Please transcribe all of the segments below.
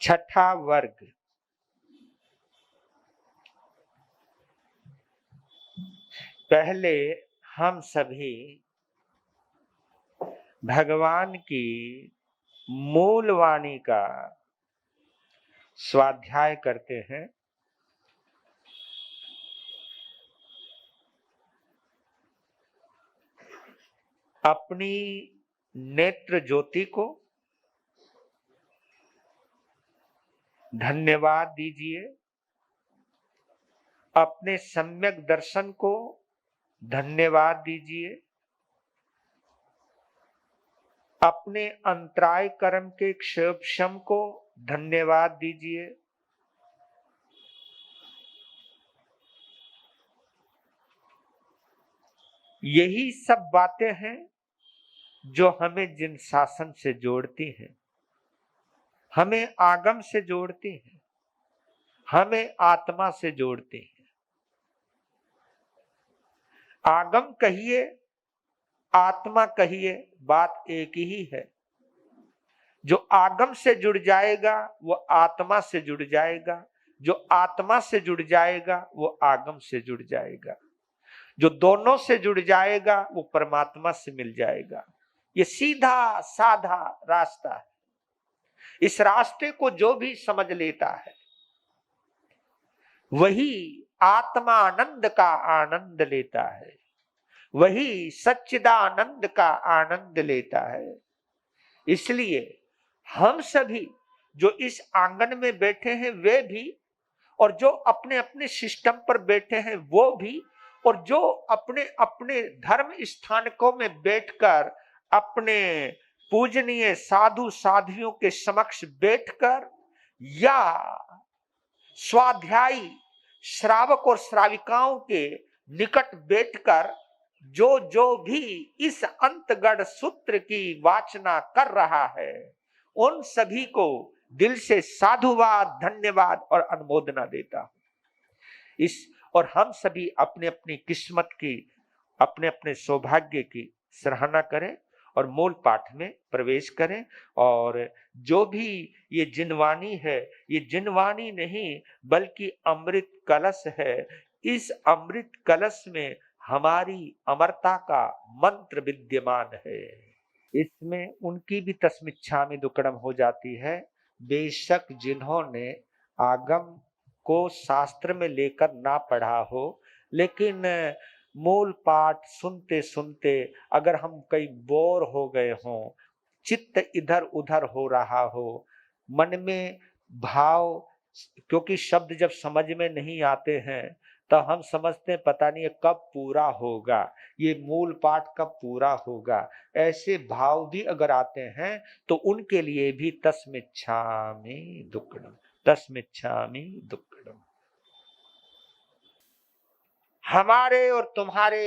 छठा वर्ग, पहले हम सभी भगवान की मूल वाणी का स्वाध्याय करते हैं। अपनी नेत्र ज्योति को धन्यवाद दीजिए, अपने सम्यक दर्शन को धन्यवाद दीजिए, अपने अंतराय कर्म के क्षोभशम को धन्यवाद दीजिए, यही सब बातें हैं जो हमें जिन शासन से जोड़ती हैं, हमें आगम से जोड़ती हैं, हमें आत्मा से जोड़ती हैं। आगम कहिए, आत्मा कहिए, बात एक ही है। जो आगम से जुड़ जाएगा वो आत्मा से जुड़ जाएगा, जो आत्मा से जुड़ जाएगा वो आगम से जुड़ जाएगा, जो दोनों से जुड़ जाएगा वो परमात्मा से मिल जाएगा। ये सीधा साधा रास्ता है। इस रास्ते को जो भी समझ लेता है वही आत्मानंद का आनंद लेता है, वही सच्चिदानंद का आनंद लेता है। इसलिए हम सभी जो इस आंगन में बैठे हैं वे भी, और जो अपने अपने सिस्टम पर बैठे हैं वो भी, और जो अपने अपने धर्म स्थानकों में बैठकर अपने पूजनीय साधु साध्वियों के समक्ष बैठकर या स्वाध्यायी श्रावक और श्राविकाओं के निकट बैठकर जो जो भी इस अंतगढ़ सूत्र की वाचना कर रहा है उन सभी को दिल से साधुवाद, धन्यवाद और अनुमोदना देता हूं। और हम सभी अपने अपनी किस्मत की, अपने अपने सौभाग्य की सराहना करें और मूल पाठ में प्रवेश करें। और जो भी ये जिनवाणी है, ये जिनवाणी नहीं बल्कि अमृत कलश है। इस अमृत कलश में हमारी अमरता का मंत्र विद्यमान है। इसमें उनकी भी तस्मिच्छामि दुक्कडम हो जाती है। बेशक जिन्होंने आगम को शास्त्र में लेकर ना पढ़ा हो, लेकिन मूल पाठ सुनते सुनते अगर हम कहीं बोर हो गए हों, चित्त इधर उधर हो रहा हो, मन में भाव, क्योंकि शब्द जब समझ में नहीं आते हैं तो हम समझते हैं पता नहीं कब पूरा होगा, ये मूल पाठ कब पूरा होगा, ऐसे भाव भी अगर आते हैं तो उनके लिए भी तस्मिच्छामि दुक्कडम, तस्मिच्छामि दुक्कडम। हमारे और तुम्हारे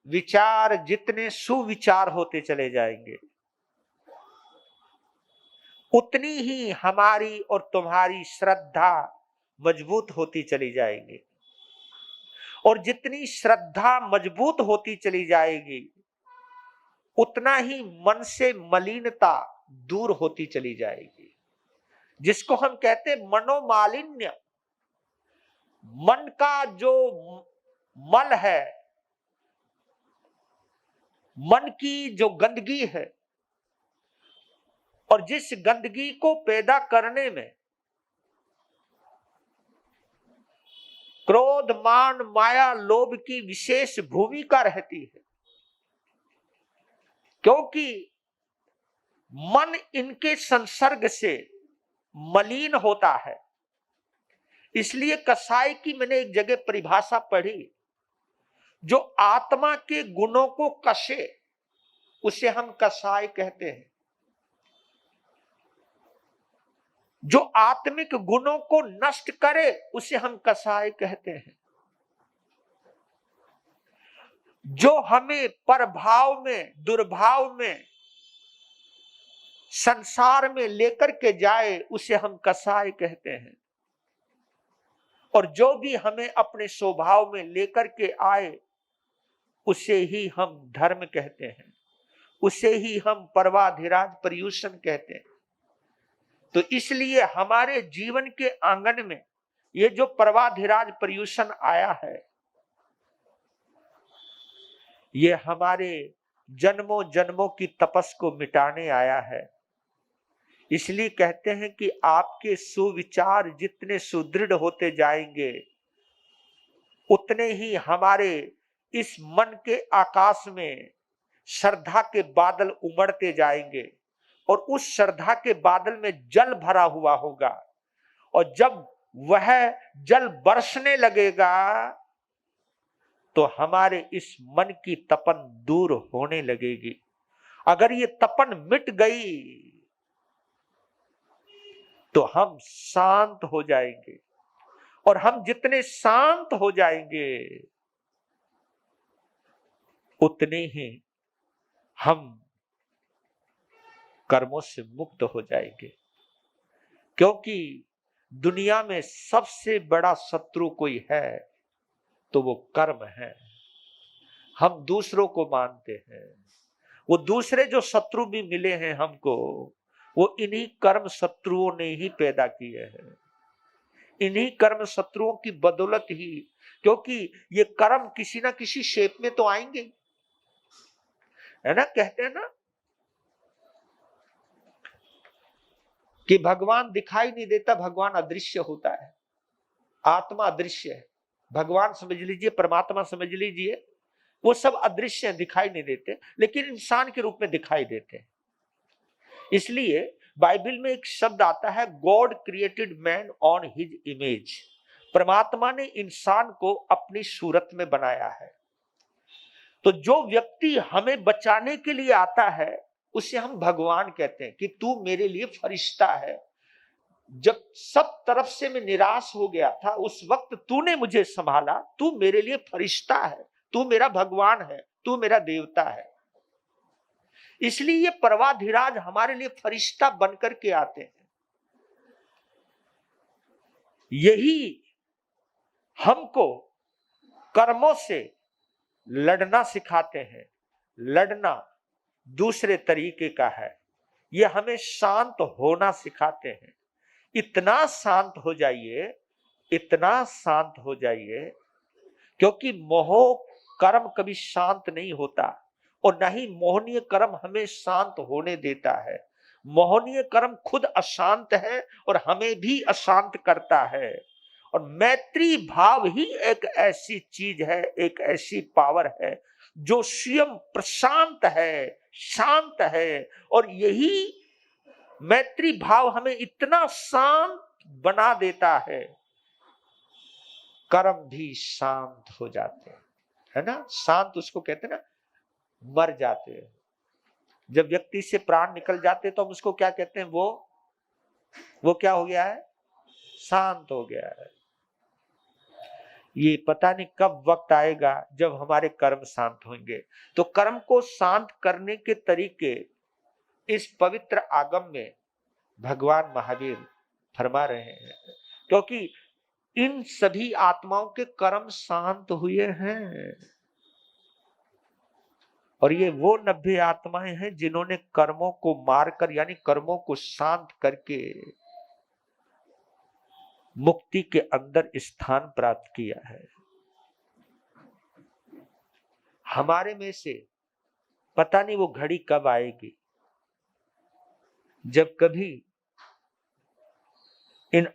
विचार जितने सुविचार होते चले जाएंगे उतनी ही हमारी और तुम्हारी श्रद्धा मजबूत होती चली जाएगी, और जितनी श्रद्धा मजबूत होती चली जाएगी उतना ही मन से मलिनता दूर होती चली जाएगी, जिसको हम कहते हैं मनोमालिन्य। मन का जो मल है, मन की जो गंदगी है, और जिस गंदगी को पैदा करने में क्रोध, मान, माया, लोभ की विशेष भूमिका रहती है, क्योंकि मन इनके संसर्ग से मलिन होता है। इसलिए कसाई की मैंने एक जगह परिभाषा पढ़ी, जो आत्मा के गुणों को कसे उसे हम कसाई कहते हैं, जो आत्मिक गुणों को नष्ट करे उसे हम कसाई कहते हैं, जो हमें परभाव में, दुर्भाव में, संसार में लेकर के जाए उसे हम कसाई कहते हैं, और जो भी हमें अपने स्वभाव में लेकर के आए उसे ही हम धर्म कहते हैं, उसे ही हम परवाधिराज पर्यूषण कहते हैं। तो इसलिए हमारे जीवन के आंगन में ये जो पर्वाधिराज पर्यूषण आया है, ये हमारे जन्मों जन्मों की तपस को मिटाने आया है। इसलिए कहते हैं कि आपके सुविचार जितने सुदृढ़ होते जाएंगे, उतने ही हमारे इस मन के आकाश में श्रद्धा के बादल उमड़ते जाएंगे और उस श्रद्धा के बादल में जल भरा हुआ होगा। और जब वह जल बरसने लगेगा तो हमारे इस मन की तपन दूर होने लगेगी। अगर ये तपन मिट गई तो हम शांत हो जाएंगे, और हम जितने शांत हो जाएंगे उतने ही हम कर्मों से मुक्त हो जाएंगे। क्योंकि दुनिया में सबसे बड़ा शत्रु कोई है तो वो कर्म है। हम दूसरों को मानते हैं, वो दूसरे जो शत्रु भी मिले हैं हमको, वो इन्हीं कर्म शत्रुओं ने ही पैदा किए हैं, इन्हीं कर्म शत्रुओं की बदौलत ही। क्योंकि ये कर्म किसी ना किसी शेप में तो आएंगे, है ना। कहते हैं ना कि भगवान दिखाई नहीं देता, भगवान अदृश्य होता है, आत्मा अदृश्य है। भगवान समझ लीजिए, परमात्मा समझ लीजिए, वो सब अदृश्य है, दिखाई नहीं देते, लेकिन इंसान के रूप में दिखाई देते हैं। इसलिए बाइबल में एक शब्द आता है, God created man on his image. परमात्मा ने इंसान को अपनी सूरत में बनाया है। तो जो व्यक्ति हमें बचाने के लिए आता है उसे हम भगवान कहते हैं कि तू मेरे लिए फरिश्ता है। जब सब तरफ से मैं निराश हो गया था, उस वक्त तूने मुझे संभाला, तू मेरे लिए फरिश्ता है, तू मेरा भगवान है, तू मेरा देवता है। इसलिए ये पर्वाधिराज हमारे लिए फरिश्ता बनकर के आते हैं। यही हमको कर्मों से लड़ना सिखाते हैं। लड़ना दूसरे तरीके का है, ये हमें शांत होना सिखाते हैं। इतना शांत हो जाइए, इतना शांत हो जाइए, क्योंकि मोह कर्म कभी शांत नहीं होता, और न ही मोहनीय कर्म हमें शांत होने देता है। मोहनीय कर्म खुद अशांत है और हमें भी अशांत करता है। और मैत्री भाव ही एक ऐसी चीज है, एक ऐसी पावर है जो स्वयं प्रशांत है, शांत है। और यही मैत्री भाव हमें इतना शांत बना देता है, कर्म भी शांत हो जाते हैं, है ना। शांत उसको कहते हैं ना, मर जाते हैं। जब व्यक्ति से प्राण निकल जाते हैं तो हम उसको क्या कहते हैं, वो क्या हो गया है, शांत हो गया है। ये पता नहीं कब वक्त आएगा जब हमारे कर्म शांत होंगे। तो कर्म को शांत करने के तरीके इस पवित्र आगम में भगवान महावीर फरमा रहे हैं, क्योंकि इन सभी आत्माओं के कर्म शांत हुए हैं। और ये वो 90 आत्माएं हैं जिन्होंने कर्मों को मारकर, यानी कर्मों को शांत करके मुक्ति के अंदर स्थान प्राप्त किया है। हमारे में से पता नहीं वो घड़ी कब आएगी जब कभी इन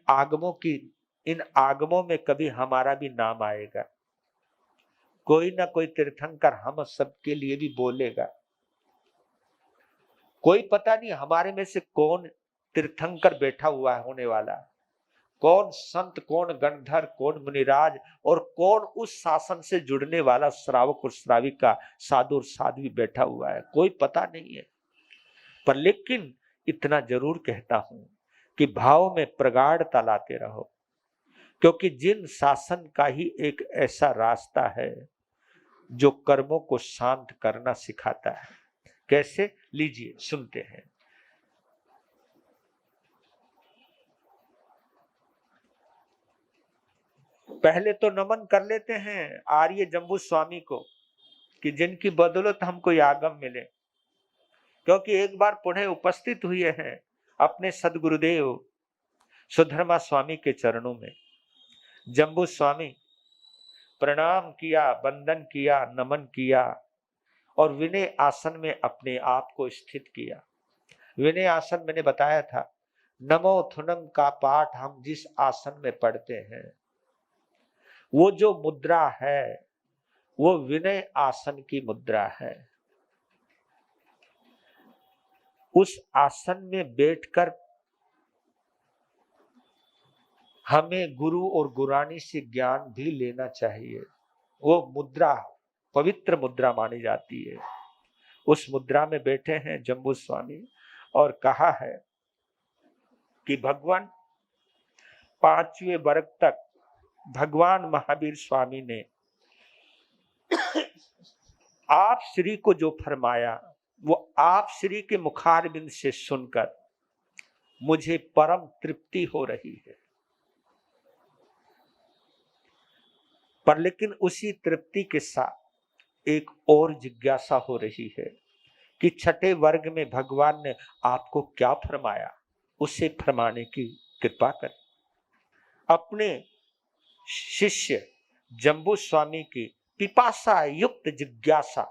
आगमों में कभी हमारा भी नाम आएगा। कोई ना कोई तीर्थंकर हम सबके लिए भी बोलेगा। कोई पता नहीं हमारे में से कौन तीर्थंकर बैठा हुआ है होने वाला, कौन संत, कौन गणधर, कौन मुनिराज, और कौन उस शासन से जुड़ने वाला श्रावक और श्राविका, साधु और साध्वी बैठा हुआ है, कोई पता नहीं है। पर लेकिन इतना जरूर कहता हूं कि भाव में प्रगाढ़ता लाते रहो, क्योंकि जिन शासन का ही एक ऐसा रास्ता है जो कर्मों को शांत करना सिखाता है। कैसे, लीजिए सुनते हैं। पहले तो नमन कर लेते हैं आर्य जम्बू स्वामी को कि जिनकी बदौलत हमको ये आगम मिले, क्योंकि एक बार पुनः उपस्थित हुए हैं अपने सदगुरुदेव सुधर्मा स्वामी के चरणों में जम्बू स्वामी प्रणाम किया, वंदन किया, नमन किया और विनय आसन में अपने आप को स्थित किया। विनय आसन मैंने बताया था, नमो थुनम का पाठ हम जिस आसन में पढ़ते हैं वो जो मुद्रा है वो विनय आसन की मुद्रा है। उस आसन में बैठकर हमें गुरु और गुरानी से ज्ञान भी लेना चाहिए। वो मुद्रा पवित्र मुद्रा मानी जाती है। उस मुद्रा में बैठे हैं जम्बू स्वामी और कहा है कि भगवान 5वें वर्ग तक भगवान महावीर स्वामी ने आप श्री को जो फरमाया वो आप श्री के मुखारबिंद से सुनकर मुझे परम तृप्ति हो रही है। पर लेकिन उसी तृप्ति के साथ एक और जिज्ञासा हो रही है कि छठे वर्ग में भगवान ने आपको क्या फरमाया, उसे फरमाने की कृपा करें। अपने शिष्य जम्बू स्वामी की पिपासा युक्त जिज्ञासा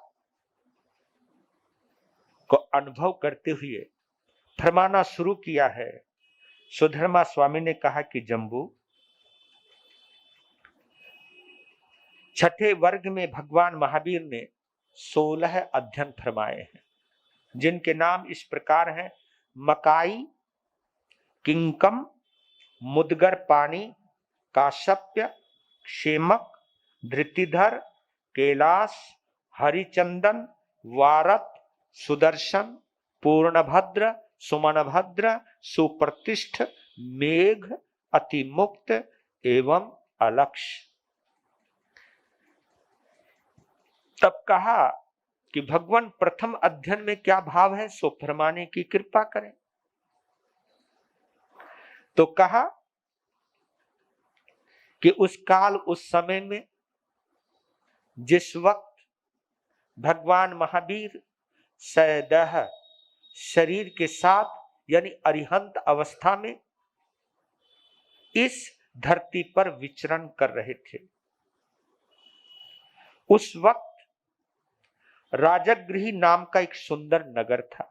को अनुभव करते हुए फरमाना शुरू किया है। सुधर्मा स्वामी ने कहा कि जम्बू, छठे वर्ग में भगवान महावीर ने 16 अध्ययन फरमाए हैं, जिनके नाम इस प्रकार हैं: मकाई, किंकम, मुदगर पानी, काश्यप्य, क्षेमक, धृतिधर, कैलाश, हरिचंदन, वारत, सुदर्शन, पूर्णभद्र, सुमनभद्र, सुप्रतिष्ठ, मेघ, अतिमुक्त एवं अलक्ष्य। तब कहा कि भगवान प्रथम अध्ययन में क्या भाव है सो फरमाने की कृपा करें। तो कहा कि उस काल उस समय में जिस वक्त भगवान महावीर सदैह शरीर के साथ यानी अरिहंत अवस्था में इस धरती पर विचरण कर रहे थे, उस वक्त राजगृही नाम का एक सुंदर नगर था।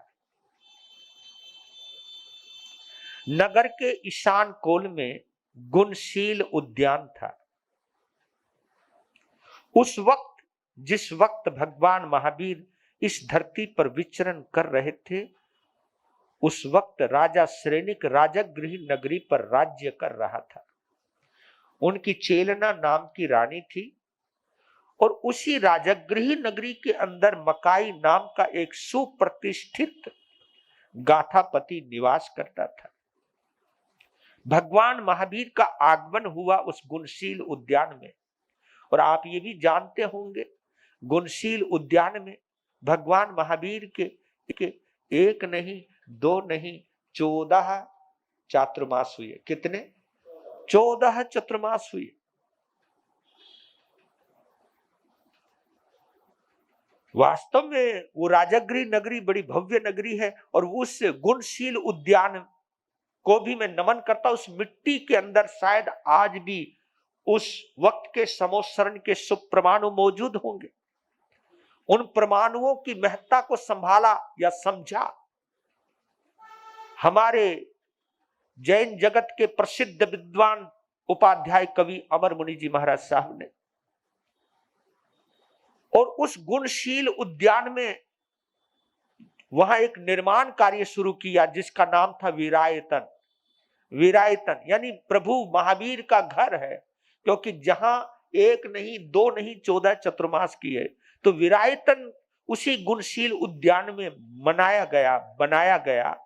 नगर के ईशान कोल में गुणशील उद्यान था। उस वक्त जिस वक्त भगवान महावीर इस धरती पर विचरण कर रहे थे, उस वक्त राजा श्रेणिक राजगृही नगरी पर राज्य कर रहा था। उनकी चेलना नाम की रानी थी और उसी राजगृही नगरी के अंदर मकाई नाम का एक सुप्रतिष्ठित गाथापति निवास करता था। भगवान महावीर का आगमन हुआ उस गुणशील उद्यान में, और आप ये भी जानते होंगे गुणशील उद्यान में भगवान महावीर के एक नहीं, दो नहीं, 14 चातुर्मास हुए। कितने? 14 चातुर्मास हुए। वास्तव में वो राजगृह नगरी बड़ी भव्य नगरी है, और उस गुणशील उद्यान को भी मैं नमन करता। उस मिट्टी के अंदर शायद आज भी उस वक्त के समोत्सरण के शुभ परमाणु मौजूद होंगे। उन परमाणुओं की महत्ता को संभाला या समझा हमारे जैन जगत के प्रसिद्ध विद्वान उपाध्याय कवि अमर मुनि जी महाराज साहब ने। और उस गुणशील उद्यान में वहां एक निर्माण कार्य शुरू किया जिसका नाम था विरायतन। विरायतन यानी प्रभु महावीर का घर है, क्योंकि जहां एक नहीं, दो नहीं, 14 चातुर्मास किए, तो विरायतन उसी गुणशील उद्यान में बनाया गया,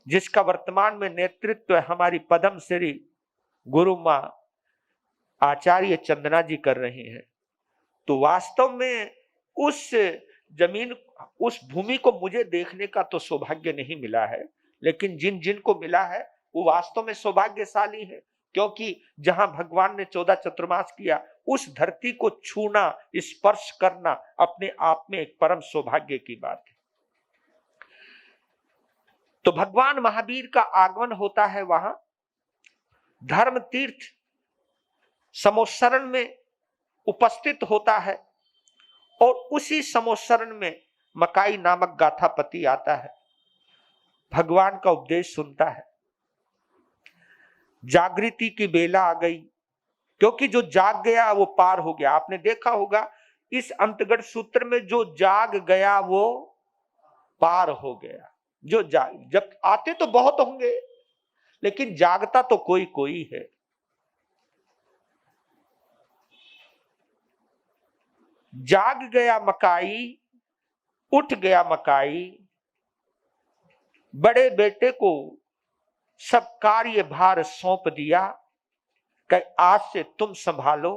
जिसका वर्तमान में नेतृत्व हमारी पद्म श्री गुरु मां आचार्य चंदना जी कर रही हैं। तो वास्तव में उस जमीन, उस भूमि को मुझे देखने का तो सौभाग्य नहीं मिला है, लेकिन जिन जिन को मिला है वो वास्तव में सौभाग्यशाली है, क्योंकि जहां भगवान ने 14 चातुर्मास किया उस धरती को छूना, स्पर्श करना अपने आप में एक परम सौभाग्य की बात है। तो भगवान महावीर का आगमन होता है वहां धर्म तीर्थ समोत्सरण में उपस्थित होता है, और उसी समोत्सरण में मकाई नामक गाथापति आता है, भगवान का उपदेश सुनता है। जागृति की बेला आ गई, क्योंकि जो जाग गया वो पार हो गया। आपने देखा होगा इस अंतगढ़ सूत्र में, जो जाग गया वो पार हो गया। जो जाग, जब आते तो बहुत होंगे लेकिन जागता तो कोई कोई है। जाग गया मकाई, उठ गया मकाई, बड़े बेटे को सब कार्य भार सौंप दिया कि आज से तुम संभालो,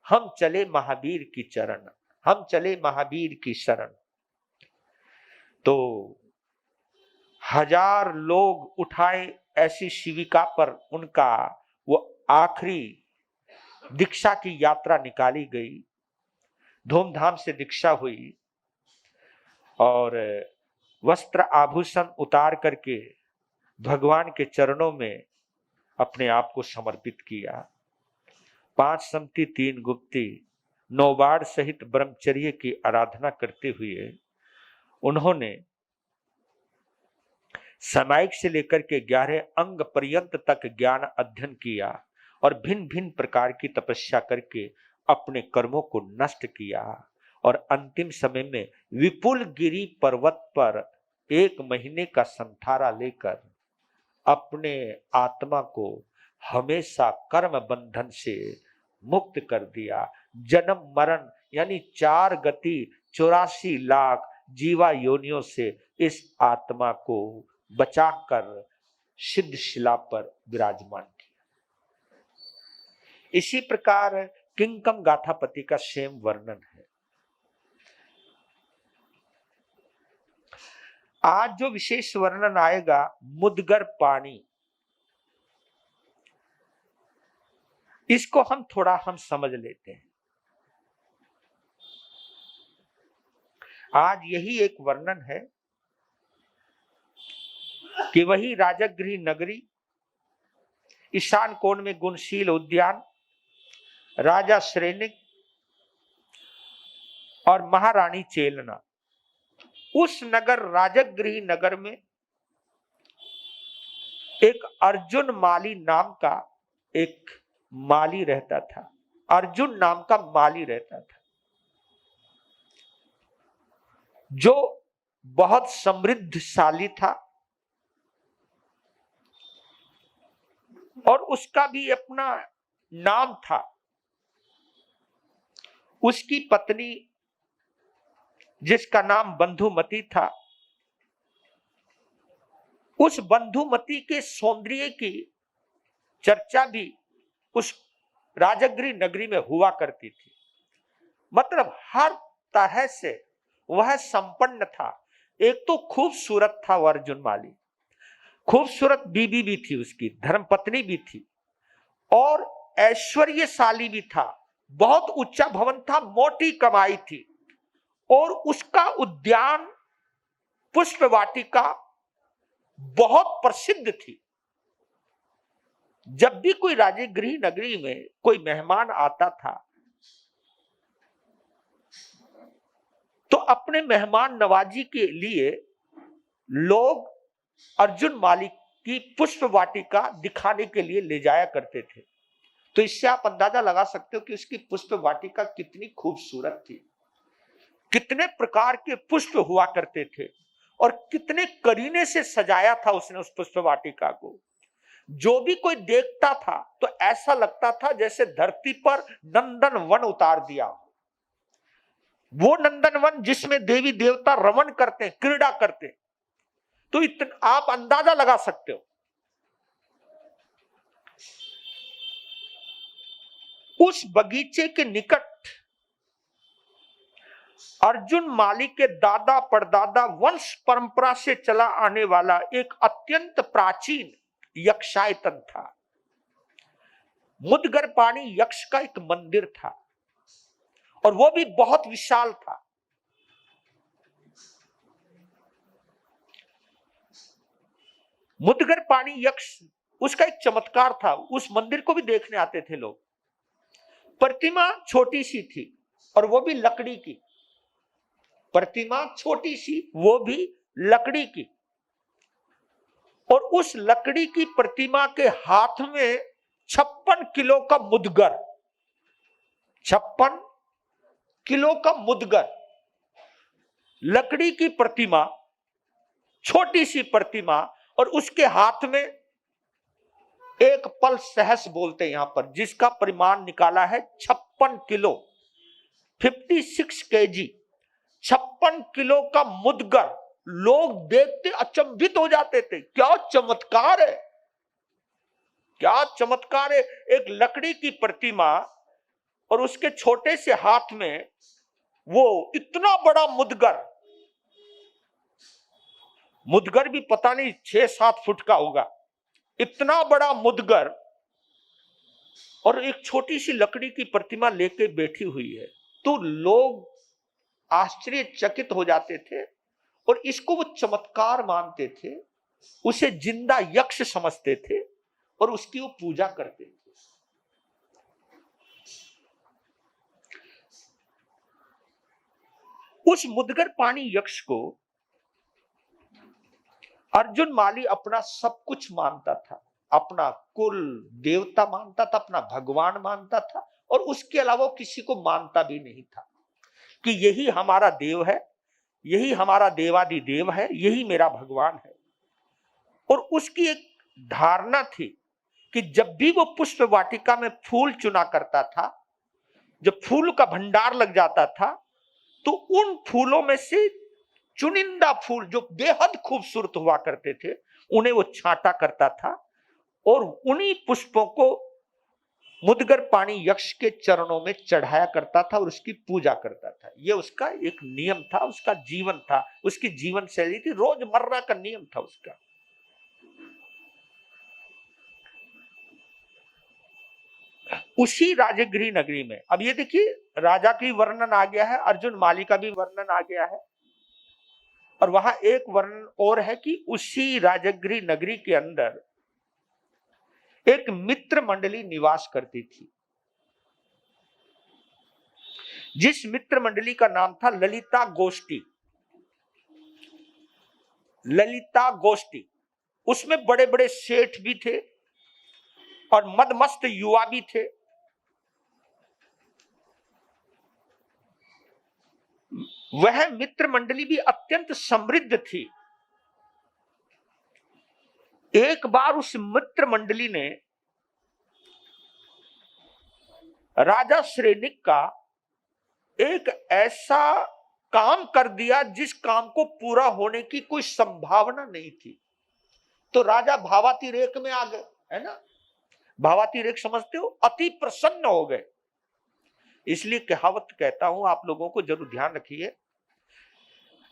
हम चले महावीर की चरण, हम चले महावीर की शरण। तो 1000 लोग उठाए ऐसी शिविका पर उनका वो आखिरी दीक्षा की यात्रा निकाली गई, धूमधाम से दीक्षा हुई और वस्त्र आभूषण उतार करके भगवान के चरणों में अपने आप को समर्पित किया। 5 समति 3 गुप्ती 9 बार सहित ब्रह्मचर्य की आराधना करते हुए उन्होंने सामायिक से लेकर के 11 अंग पर्यंत तक ज्ञान अध्ययन किया और भिन्न भिन्न प्रकार की तपस्या करके अपने कर्मों को नष्ट किया, और अंतिम समय में विपुल गिरी पर्वत पर 1 महीने का संथारा लेकर अपने आत्मा को हमेशा कर्म बंधन से मुक्त कर दिया। जन्म मरण यानी 4 गति 84 लाख जीवा योनियों से इस आत्मा को बचाकर सिद्ध शिला पर विराजमान किया। इसी प्रकार किंकम गाथापति का सेम वर्णन है। आज जो विशेष वर्णन आएगा मुदगर पाणी, इसको हम थोड़ा समझ लेते हैं। आज यही एक वर्णन है कि वही राजगृह नगरी, ईशान कोण में गुणशील उद्यान, राजा श्रेनिक और महारानी चेलना, उस नगर राजगृह नगर में एक अर्जुन माली नाम का एक माली रहता था। अर्जुन नाम का माली रहता था जो बहुत समृद्धशाली था, और उसका भी अपना नाम था। उसकी पत्नी जिसका नाम बंधुमती था, उस बंधुमती के सौंदर्य की चर्चा भी उस राजगृह नगरी में हुआ करती थी। मतलब हर तरह से वह संपन्न था। एक तो खूबसूरत था वो अर्जुन माली, खूबसूरत बीबी भी थी, उसकी धर्मपत्नी भी थी, और ऐश्वर्यशाली भी था। बहुत ऊंचा भवन था, मोटी कमाई थी, और उसका उद्यान पुष्प वाटिका बहुत प्रसिद्ध थी। जब भी कोई राजगृह नगरी में कोई मेहमान आता था तो अपने मेहमान नवाजी के लिए लोग अर्जुन माली की पुष्प वाटिका दिखाने के लिए ले जाया करते थे। तो इससे आप अंदाजा लगा सकते हो कि उसकी पुष्प वाटिका कितनी खूबसूरत थी, कितने प्रकार के पुष्प हुआ करते थे, और कितने करीने से सजाया था उसने उस पुष्प वाटिका को। जो भी कोई देखता था तो ऐसा लगता था जैसे धरती पर नंदन वन उतार दिया। वो नंदन वन जिसमें देवी देवता रमण करते, क्रीड़ा करते। तो इतना आप अंदाजा लगा सकते हो। उस बगीचे के निकट अर्जुन माली के दादा परदादा वंश परंपरा से चला आने वाला एक अत्यंत प्राचीन यक्षायतन था। मुदगर पाणी यक्ष का एक मंदिर था, और वो भी बहुत विशाल था। मुदगर पाणी यक्ष, उसका एक चमत्कार था, उस मंदिर को भी देखने आते थे लोग। प्रतिमा छोटी सी थी और वो भी लकड़ी की, प्रतिमा छोटी सी वो भी लकड़ी की, और उस लकड़ी की प्रतिमा के हाथ में 56 किलो का मुदगर, 56 किलो का मुदगर, लकड़ी की प्रतिमा, छोटी सी प्रतिमा, और उसके हाथ में एक पल सहस बोलते हैं यहां पर, जिसका परिमाण निकाला है 56 किलो, 56 केजी, 56 किलो का मुदगर। लोग देखते अचंभित हो जाते थे, क्या चमत्कार है, क्या चमत्कार है। एक लकड़ी की प्रतिमा और उसके छोटे से हाथ में वो इतना बड़ा मुदगर, मुदगर भी पता नहीं 6-7 फुट का होगा, इतना बड़ा मुदगर, और एक छोटी सी लकड़ी की प्रतिमा लेके बैठी हुई है। तो लोग आश्चर्यचकित हो जाते थे और इसको वो चमत्कार मानते थे, उसे जिंदा यक्ष समझते थे और उसकी वो पूजा करते थे। उस मुदगर पाणी यक्ष को अर्जुन माली अपना सब कुछ मानता था, अपना कुल देवता मानता था, अपना भगवान मानता था, और उसके अलावा किसी को मानता भी नहीं था कि यही हमारा देव है, यही हमारा देवादि देव है, यही मेरा भगवान है। और उसकी एक धारणा थी कि जब भी वो पुष्प वाटिका में फूल चुना करता था, जब फूल का भंडार लग जाता था, तो उन फूलों में से चुनिंदा फूल जो बेहद खूबसूरत हुआ करते थे, उन्हें वो छांटा करता था और उन्हीं पुष्पों को मुदगर पाणी यक्ष के चरणों में चढ़ाया करता था और उसकी पूजा करता था। यह उसका एक नियम था, उसका जीवन था, उसकी जीवन शैली थी, रोजमर्रा का नियम था उसका। उसी राजगृह नगरी में, अब ये देखिए, राजा की वर्णन आ गया है, अर्जुन माली का भी वर्णन आ गया है, और वहां एक वर्णन और है कि उसी राजगृह नगरी के अंदर एक मित्र मंडली निवास करती थी, जिस मित्र मंडली का नाम था ललिता गोष्ठी। ललिता गोष्ठी, उसमें बड़े बड़े सेठ भी थे और मदमस्त युवा भी थे। वह मित्र मंडली भी अत्यंत समृद्ध थी। एक बार उस मित्र मंडली ने राजा श्रेनिक का एक ऐसा काम कर दिया जिस काम को पूरा होने की कोई संभावना नहीं थी। तो राजा भावातिरेक में आ गए, है ना, भावातिरेक समझते हो, अति प्रसन्न हो गए। इसलिए कहावत कहता हूं, आप लोगों को जरूर ध्यान रखिए,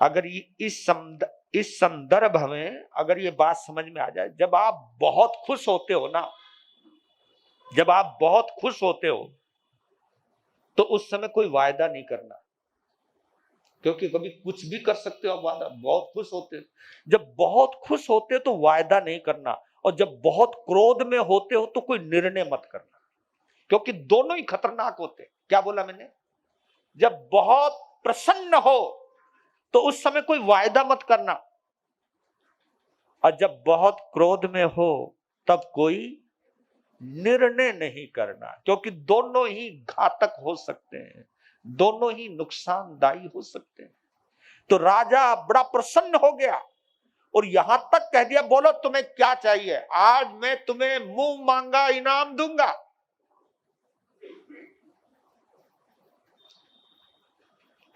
अगर इस संदर्भ में अगर ये बात समझ में आ जाए, जब आप बहुत खुश होते हो ना, जब आप बहुत खुश होते हो तो उस समय कोई वायदा नहीं करना, क्योंकि कभी कुछ भी कर सकते हो आप वायदा। बहुत खुश होते हो, जब बहुत खुश होते हो तो वायदा नहीं करना, और जब बहुत क्रोध में होते हो तो कोई निर्णय मत करना, क्योंकि दोनों ही खतरनाक होते। क्या बोला मैंने? जब बहुत प्रसन्न हो तो उस समय कोई वायदा मत करना, और जब बहुत क्रोध में हो तब कोई निर्णय नहीं करना, क्योंकि दोनों ही घातक हो सकते हैं, दोनों ही नुकसानदायी हो सकते हैं। तो राजा बड़ा प्रसन्न हो गया और यहां तक कह दिया, बोलो तुम्हें क्या चाहिए, आज मैं तुम्हें मुंह मांगा इनाम दूंगा।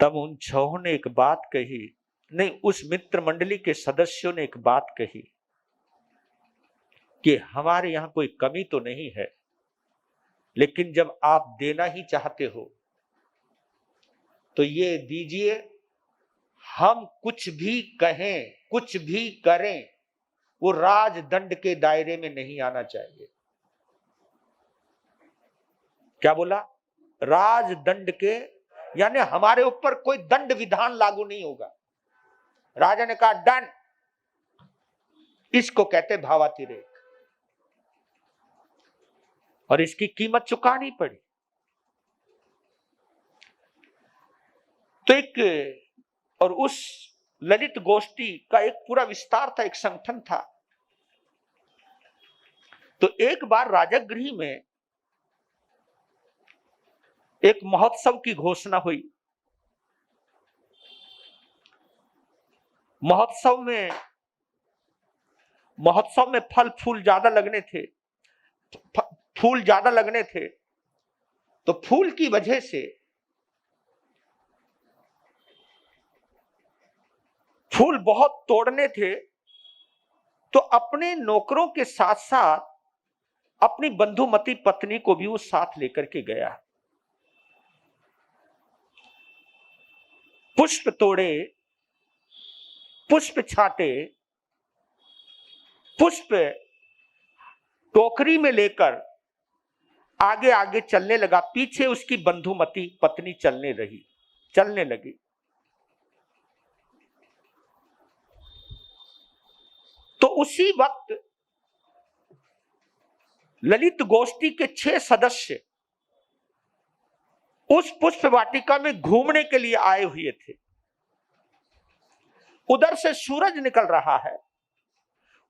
तब उन छहों ने एक बात कही, नहीं, उस मित्र मंडली के सदस्यों ने एक बात कही कि हमारे यहां कोई कमी तो नहीं है, लेकिन जब आप देना ही चाहते हो तो ये दीजिए, हम कुछ भी कहें, कुछ भी करें, वो राजदंड के दायरे में नहीं आना चाहिए। क्या बोला? राजदंड के, यानी हमारे ऊपर कोई दंड विधान लागू नहीं होगा। राजा ने कहा डन, इसको कहते भावातिरेक, और इसकी कीमत चुकानी पड़ी। तो एक और उस ललित गोष्ठी का एक पूरा विस्तार था, एक संगठन था। तो एक बार राजगृह में एक महोत्सव की घोषणा हुई। महोत्सव में फल फूल ज्यादा लगने थे, फूल ज्यादा लगने थे। तो फूल की वजह से फूल बहुत तोड़ने थे। तो अपने नौकरों के साथ साथ अपनी बंधुमती पत्नी को भी वो साथ लेकर के गया। पुष्प तोड़े, पुष्प छाटे, पुष्प टोकरी में लेकर आगे आगे चलने लगा। पीछे उसकी बंधुमती पत्नी चलने लगी। तो उसी वक्त ललित गोष्ठी के 6 सदस्य उस पुष्प वाटिका में घूमने के लिए आए हुए थे। उधर से सूरज निकल रहा है,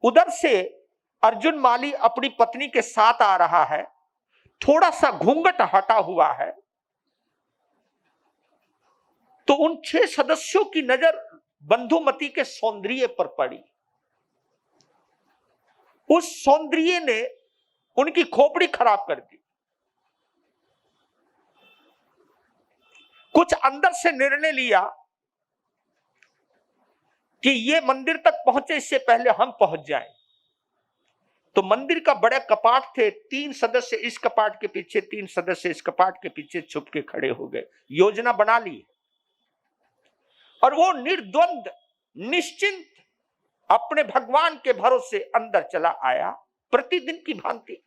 उधर से अर्जुन माली अपनी पत्नी के साथ आ रहा है, थोड़ा सा घूंघट हटा हुआ है। तो उन 6 सदस्यों की नजर बंधुमती के सौंदर्य पर पड़ी। उस सौंदर्य ने उनकी खोपड़ी खराब कर दी। कुछ अंदर से निर्णय लिया कि ये मंदिर तक पहुंचे, इससे पहले हम पहुंच जाएं। तो मंदिर का बड़े कपाट थे, 3 सदस्य इस कपाट के पीछे, 3 सदस्य इस कपाट के पीछे छुप के खड़े हो गए। योजना बना ली और वो निर्द्वंद निश्चिंत अपने भगवान के भरोसे अंदर चला आया। प्रतिदिन की भांति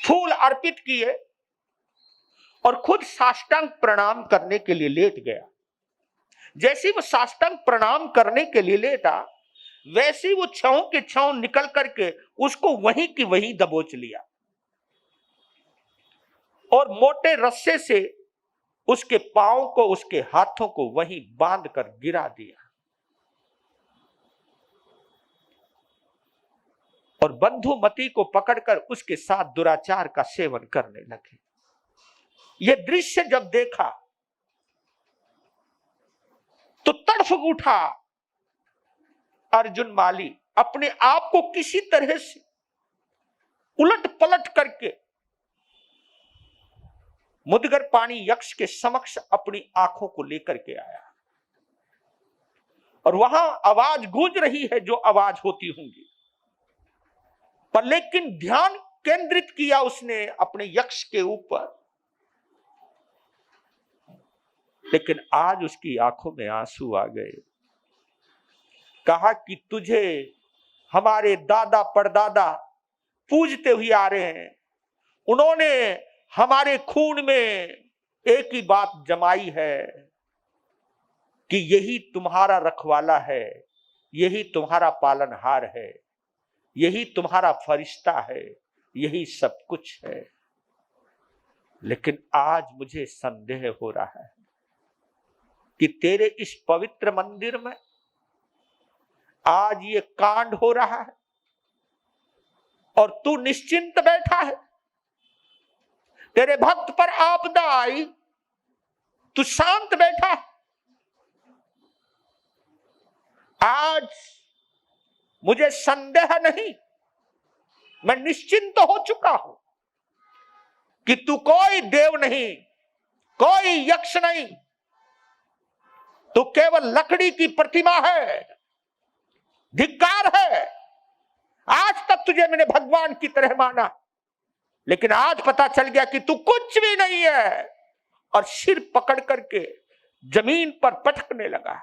फूल अर्पित किए और खुद साष्टांग प्रणाम करने के लिए लेट गया। जैसे वो साष्टांग प्रणाम करने के लिए लेटा, वैसे वो छांव के छांव निकल करके उसको वहीं की वहीं दबोच लिया और मोटे रस्से से उसके पांव को, उसके हाथों को वहीं बांध कर गिरा दिया और बंधुमती को पकड़कर उसके साथ दुराचार का सेवन करने लगे। यह दृश्य जब देखा तो तड़फ उठा अर्जुन माली। अपने आप को किसी तरह से उलट पलट करके मुदगर पाणी यक्ष के समक्ष अपनी आंखों को लेकर के आया और वहां आवाज गूंज रही है जो आवाज होती होंगी, पर लेकिन ध्यान केंद्रित किया उसने अपने यक्ष के ऊपर। लेकिन आज उसकी आंखों में आंसू आ गए। कहा कि तुझे हमारे दादा परदादा पूजते हुए आ रहे हैं, उन्होंने हमारे खून में एक ही बात जमाई है कि यही तुम्हारा रखवाला है, यही तुम्हारा पालनहार है, यही तुम्हारा फरिश्ता है, यही सब कुछ है। लेकिन आज मुझे संदेह हो रहा है कि तेरे इस पवित्र मंदिर में आज ये कांड हो रहा है और तू निश्चिंत बैठा है। तेरे भक्त पर आपदा आई, तू शांत बैठा है। आज मुझे संदेह नहीं, मैं निश्चिंत हो चुका हूं कि तू कोई देव नहीं, कोई यक्ष नहीं, तू केवल लकड़ी की प्रतिमा है। धिक्कार है, आज तक तुझे मैंने भगवान की तरह माना, लेकिन आज पता चल गया कि तू कुछ भी नहीं है, और सिर पकड़ करके जमीन पर पटकने लगा।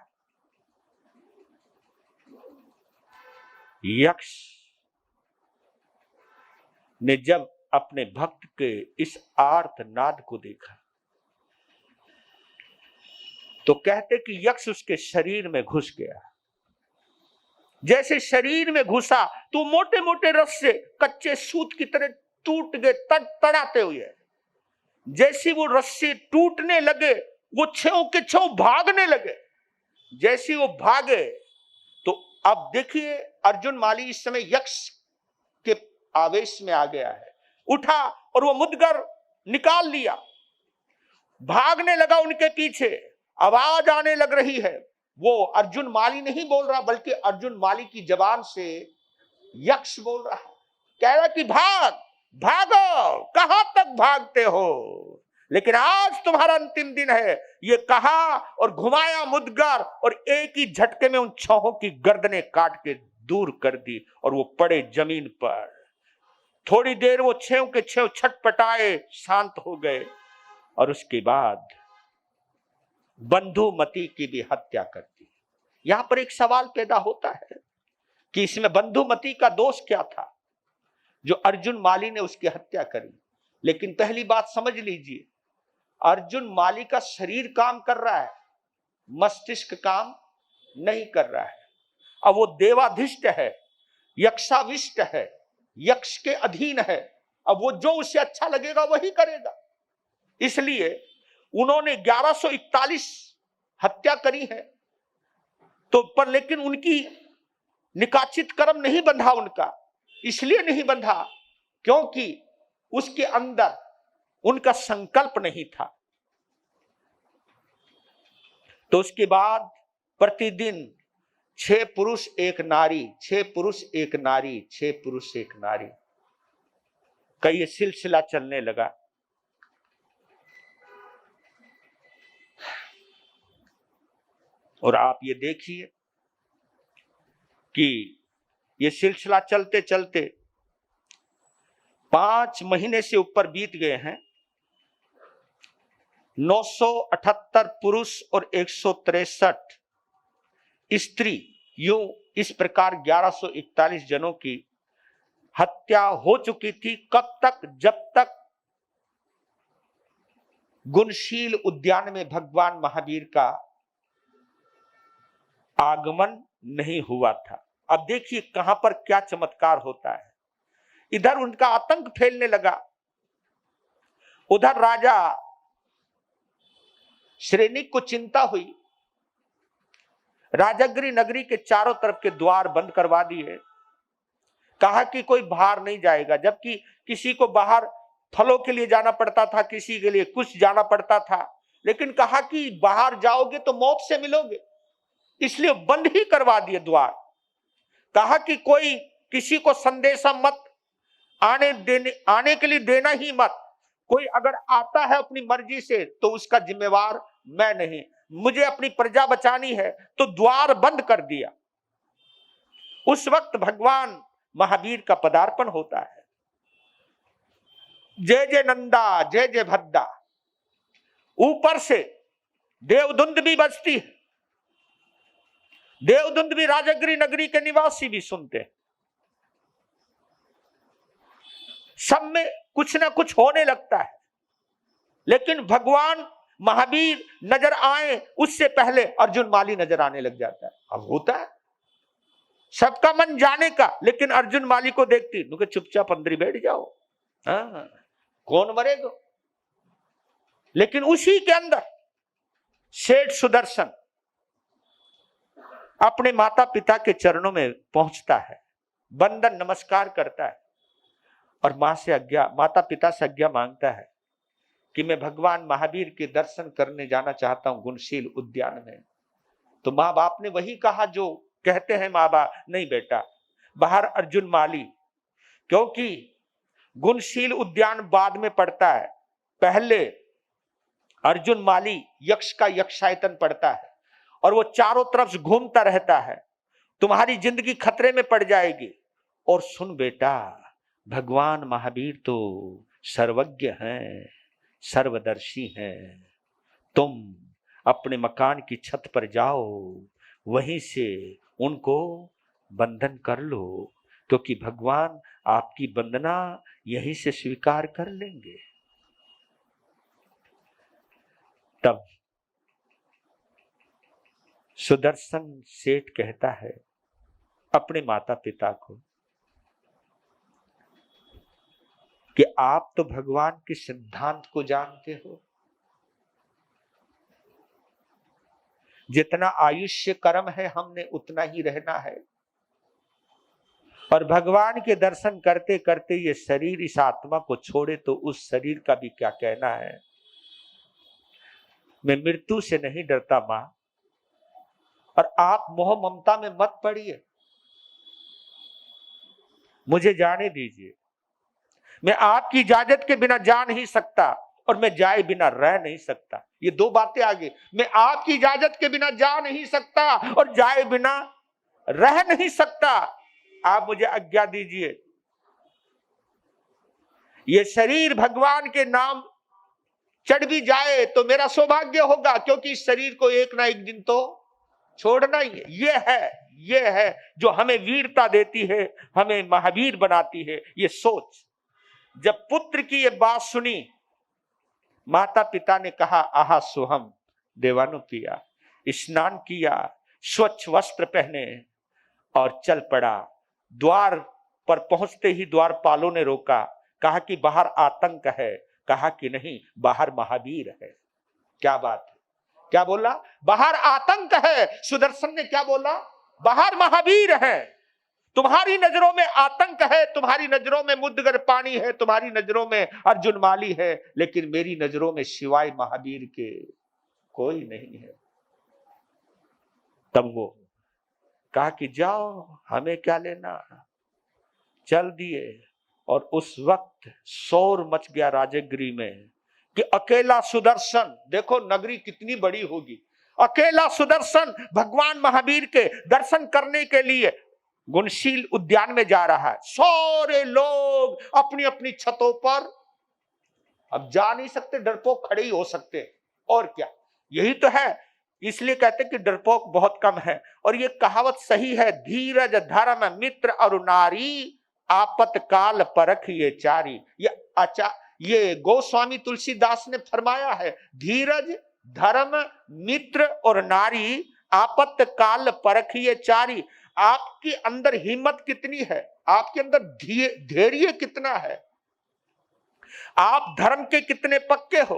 यक्ष ने जब अपने भक्त के इस आर्तनाद को देखा तो कहते कि यक्ष उसके शरीर में घुस गया जैसे शरीर में घुसा तो मोटे मोटे रस से कच्चे सूत की तरह टूट गए, तड़ाते हुए। जैसे वो रस्से टूटने लगे, वो छेव के छेव भागने लगे। जैसे वो भागे तो अब देखिए अर्जुन माली इस समय यक्ष के आवेश में आ गया है। उठा और वो मुद्गर निकाल लिया, भागने लगा उनके पीछे। आवाज आने लग रही है, वो अर्जुन माली नहीं बोल रहा, बल्कि अर्जुन माली की जबान से यक्ष बोल रहा है, कह रहा कि भाग भागो, कहां तक भागते हो, लेकिन आज तुम्हारा अंतिम दिन है। ये कहा और घुमाया मुद्गर और एक ही झटके में उन छहों की गर्दनें काट के दूर कर दी और वो पड़े जमीन पर। थोड़ी देर वो छेव के छेव छटपटाए, शांत हो गए और उसके बाद बंधुमती की भी हत्या कर दी। यहां पर एक सवाल पैदा होता है कि इसमें बंधुमती का दोष क्या था जो अर्जुन माली ने उसकी हत्या करी। लेकिन पहली बात समझ लीजिए, अर्जुन माली का शरीर काम कर रहा है, मस्तिष्क काम नहीं कर रहा है। अब वो देवाधिष्ट है, यक्षाविष्ट है, यक्ष के अधीन है। अब वो जो उसे अच्छा लगेगा वही करेगा। इसलिए उन्होंने 1141 हत्या करी है तो पर, लेकिन उनकी निकाचित कर्म नहीं बंधा उनका। इसलिए नहीं बंधा क्योंकि उसके अंदर उनका संकल्प नहीं था। तो उसके बाद प्रतिदिन 6 पुरुष 1 नारी, 6 पुरुष 1 नारी, 6 पुरुष 1 नारी का ये सिलसिला चलने लगा। और आप ये देखिए कि ये सिलसिला चलते चलते 5 महीने से ऊपर बीत गए हैं। 978 पुरुष और 163 स्त्री, यूं इस प्रकार 1141 जनों की हत्या हो चुकी थी। कब तक? जब तक गुणशील उद्यान में भगवान महावीर का आगमन नहीं हुआ था। अब देखिए कहां पर क्या चमत्कार होता है। इधर उनका आतंक फैलने लगा, उधर राजा श्रेनिक को चिंता हुई। राजगृह नगरी के चारों तरफ के द्वार बंद करवा दिए, कहा कि कोई बाहर नहीं जाएगा। जबकि किसी को बाहर फलों के लिए जाना पड़ता था, किसी के लिए कुछ जाना पड़ता था, लेकिन कहा कि बाहर जाओगे तो मौत से मिलोगे, इसलिए बंद ही करवा दिए द्वार। कहा कि कोई किसी को संदेशा मत आने के लिए देना ही मत। कोई अगर आता है अपनी मर्जी से तो उसका जिम्मेवार मैं नहीं, मुझे अपनी प्रजा बचानी है, तो द्वार बंद कर दिया। उस वक्त भगवान महावीर का पदार्पण होता है। जय जय नंदा, जय जय भद्दा। ऊपर से देवधुंद भी बजती है, देवधुंद भी राजगृह नगरी के निवासी भी सुनते हैं। सब में कुछ ना कुछ होने लगता है, लेकिन भगवान महावीर नजर आए उससे पहले अर्जुन माली नजर आने लग जाता है। अब होता है सबका मन जाने का, लेकिन अर्जुन माली को देखती नुके चुपचाप अंदर बैठ जाओ, हाँ कौन मरेगा। लेकिन उसी के अंदर सेठ सुदर्शन अपने माता पिता के चरणों में पहुंचता है, वंदन नमस्कार करता है और माता पिता से आज्ञा मांगता है कि मैं भगवान महावीर के दर्शन करने जाना चाहता हूं गुणशील उद्यान में। तो माँ बाप ने वही कहा जो कहते हैं माँ बाप, नहीं बेटा बाहर अर्जुन माली, क्योंकि गुणशील उद्यान बाद में पड़ता है, पहले अर्जुन माली यक्ष का यक्षायतन पड़ता है और वो चारों तरफ घूमता रहता है, तुम्हारी जिंदगी खतरे में पड़ जाएगी। और सुन बेटा, भगवान महावीर तो सर्वज्ञ हैं, सर्वदर्शी हैं, तुम अपने मकान की छत पर जाओ, वहीं से उनको बंधन कर लो, क्योंकि भगवान आपकी वंदना यहीं से स्वीकार कर लेंगे। तब सुदर्शन सेठ कहता है अपने माता पिता को कि आप तो भगवान के सिद्धांत को जानते हो, जितना आयुष्य कर्म है हमने उतना ही रहना है, और भगवान के दर्शन करते करते ये शरीर इस आत्मा को छोड़े तो उस शरीर का भी क्या कहना है। मैं मृत्यु से नहीं डरता मां, और आप मोह ममता में मत पड़िए, मुझे जाने दीजिए। मैं आपकी इजाजत के बिना जा नहीं सकता और मैं जाए बिना रह नहीं सकता। ये दो बातें आगे, मैं आपकी इजाजत के बिना जा नहीं सकता और जाए बिना रह नहीं सकता, आप मुझे आज्ञा दीजिए। ये शरीर भगवान के नाम चढ़ भी जाए तो मेरा सौभाग्य होगा, क्योंकि इस शरीर को एक ना एक दिन तो छोड़ना ही है। ये है जो हमें वीरता देती है, हमें महावीर बनाती है, ये सोच। जब पुत्र की ये बात सुनी, माता पिता ने कहा आहा सोहम, देवानुप्रिया, स्नान किया, स्वच्छ वस्त्र पहने और चल पड़ा। द्वार पर पहुंचते ही द्वारपालों ने रोका, कहा कि बाहर आतंक है, कहा कि नहीं, बाहर महावीर है। क्या बात है, क्या बोला? बाहर आतंक है। सुदर्शन ने क्या बोला? बाहर महावीर है। तुम्हारी नजरों में आतंक है, तुम्हारी नजरों में मुद्गर पानी है, तुम्हारी नजरों में अर्जुन माली है, लेकिन मेरी नजरों में सिवाय महावीर के कोई नहीं है। तब वो कहा कि जाओ, हमें क्या लेना। चल दिए, और उस वक्त शोर मच गया राजगिरी में कि अकेला सुदर्शन, देखो नगरी कितनी बड़ी होगी, अकेला सुदर्शन भगवान महावीर के दर्शन करने के लिए गुणशील उद्यान में जा रहा है। सारे लोग अपनी अपनी छतों पर, अब जा नहीं सकते, डरपोक खड़े ही हो सकते, और क्या, यही तो है। इसलिए कहते कि डरपोक बहुत कम है। और ये कहावत सही है, धीरज धर्म मित्र और नारी, आपतकाल परख ये चारी। ये गोस्वामी तुलसीदास ने फरमाया है, धीरज धर्म मित्र और नारी, आपतकाल परख ये चारी। आपके अंदर हिम्मत कितनी है, आपके अंदर धैर्य कितना है, आप धर्म के कितने पक्के हो,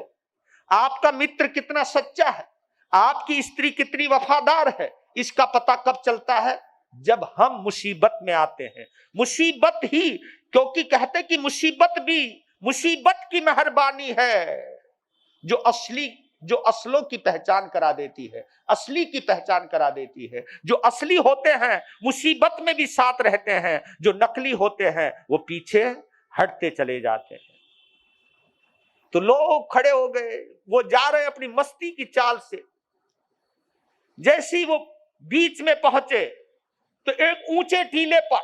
आपका मित्र कितना सच्चा है, आपकी स्त्री कितनी वफादार है, इसका पता कब चलता है? जब हम मुसीबत में आते हैं। मुसीबत ही, क्योंकि कहते कि मुसीबत भी मुसीबत की मेहरबानी है, जो असलों की पहचान करा देती है, असली की पहचान करा देती है। जो असली होते हैं मुसीबत में भी साथ रहते हैं, जो नकली होते हैं वो पीछे हटते चले जाते हैं। तो लोग खड़े हो गए, वो जा रहे अपनी मस्ती की चाल से। जैसे ही वो बीच में पहुंचे तो एक ऊंचे टीले पर